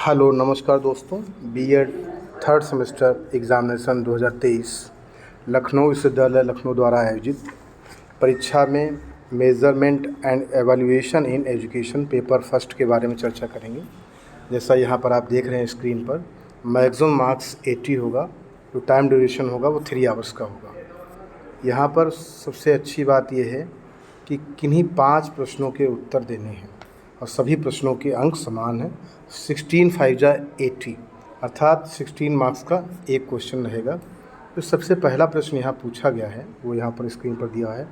Hello नमस्कार दोस्तों। BEd third semester examination 2023 Lucknow विश्वविद्यालय लखनऊ द्वारा आयोजित परीक्षा में measurement and evaluation in education paper first के बारे में चर्चा करेंगे। जैसा यहाँ पर आप देख रहे हैं स्क्रीन पर, मैक्सिमम मार्क्स 80 होगा। जो टाइम ड्यूरेशन होगा वो 3 आवर्स का होगा। यहाँ पर सबसे अच्छी बात यह है कि किन्हीं 5 प्रश्नों के उत्तर देने हैं और सभी प्रश्नों के अंक समान हैं। 16 5 जा 80 अर्थात 16 मार्क्स का एक क्वेश्चन रहेगा। तो सबसे पहला प्रश्न यहाँ पूछा गया है वो यहाँ पर स्क्रीन पर दिया है।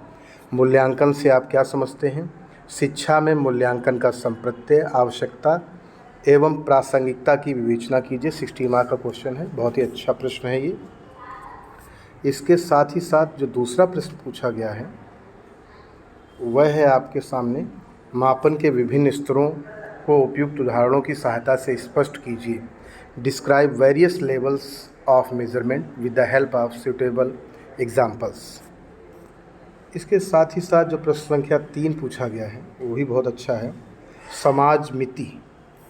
मूल्यांकन से आप क्या समझते हैं? शिक्षा में मूल्यांकन का संप्रत्यय, आवश्यकता एवं प्रासंगिकता की विवेचना कीजिए। 60 मार्क का क्वेश्चन है, बहुत ही अच्छा प्रश्न है ये। इसके साथ ही साथ जो दूसरा प्रश्न पूछा गया है वह है आपके सामने, मापन के विभिन्न स्तरों को उपयुक्त उदाहरणों की सहायता से स्पष्ट कीजिए। Describe various levels of measurement with the help of suitable examples. इसके साथ ही साथ जो प्रश्न संख्या 3 पूछा गया है वो भी बहुत अच्छा है। समाज मिति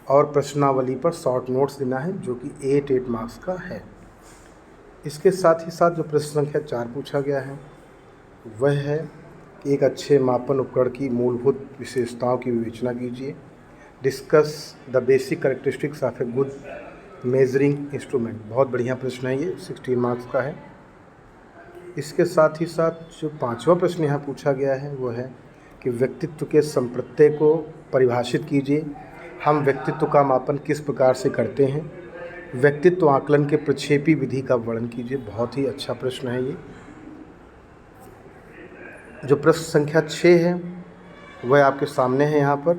और प्रश्नावली पर शॉर्ट नोट्स देना है जो कि 8 मार्क्स का है। इसके साथ ही साथ जो प्रश्न संख्या 4 पूछा गया है वह है कि एक अच्छे मापन उपकरण की मूलभूत विशेषताओं की विवेचना कीजिए। Discuss the basic characteristics of a good measuring instrument. बहुत बढ़िया प्रश्न है ये, 16 मार्क्स का है। इसके साथ ही साथ जो 5वां प्रश्न यहाँ पूछा गया है वो है कि व्यक्तित्व के संप्रत्यय को परिभाषित कीजिए। हम व्यक्तित्व का मापन किस प्रकार से करते हैं? व्यक्तित्व आकलन के प्रक्षेपी विधि का वर्णन कीजिए। बहुत ही अच्छा प्रश्न है ये। जो प्रश्न संख्या 6 है वह आपके सामने है यहाँ पर,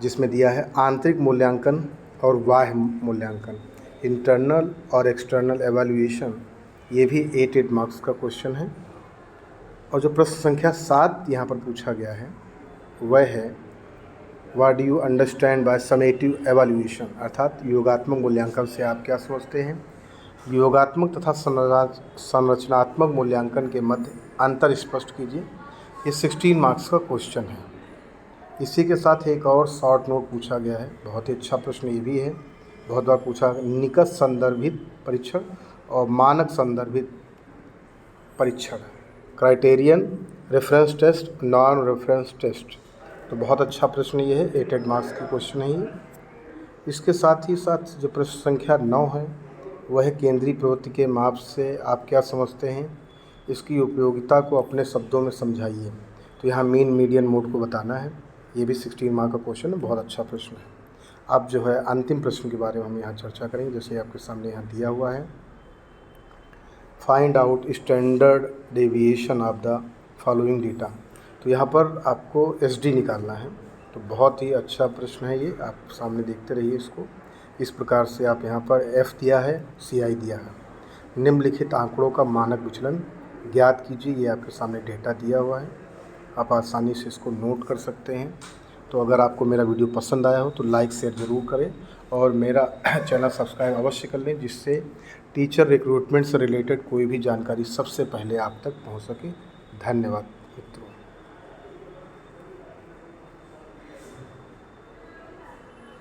जिसमें दिया है आंतरिक मूल्यांकन और बाह्य मूल्यांकन, इंटरनल और एक्सटर्नल एवैल्यूएशन। ये भी 8 मार्क्स का क्वेश्चन है। और जो प्रश्न संख्या 7 यहाँ पर पूछा गया है वह है what do you understand by summative evaluation, अर्थात योगात्मक मूल्यांकन से आप क्या समझते हैं? योगात्मक तथा संरचनात्मक मूल्यांकन के मध्य अंतर स्पष्ट कीजिए। ये 16 मार्क्स का क्वेश्चन है। इसी के साथ एक और शॉर्ट नोट पूछा गया है, बहुत ही अच्छा प्रश्न ये भी है, बहुत बार पूछा। निकट संदर्भित परीक्षण और मानक संदर्भित परीक्षण, criterion reference test, non reference test. तो बहुत अच्छा प्रश्न ये है, 8 मार्क्स की क्वेश्चन है ये। इसके साथ ही साथ जो प्रश्न संख्या 9 है वह है केंद्रीय प्रवृत्ति के माप से आप क्या समझते हैं? इसकी उपयोगिता को अपने शब्दों में समझाइए। तो यहाँ मीन मीडियन मोड को बताना है। ये भी 16 मार्क का क्वेश्चन है, बहुत अच्छा प्रश्न है। अब जो है अंतिम प्रश्न के बारे में हम यहाँ चर्चा करेंगे, जैसे आपके सामने यहाँ दिया हुआ है। Find out standard deviation of the following data. तो यहाँ पर आपको SD निकालना है। तो बहुत ही अच्छा प्रश्न है ये, आप सामने देखते रहिए इसको। इस प्रकार से आप यहाँ पर F दिया है, CI दिया है। निम्नलिखित आंकड़ों का मानक विचलन ज्ञात कीजिए। ये आपके सामने डेटा दिया हुआ है, आप आसानी से इसको नोट कर सकते हैं। तो अगर आपको मेरा वीडियो पसंद आया हो तो लाइक शेयर ज़रूर करें और मेरा चैनल सब्सक्राइब अवश्य कर लें, जिससे टीचर रिक्रूटमेंट से रिलेटेड कोई भी जानकारी सबसे पहले आप तक पहुंच सके। धन्यवाद मित्रों।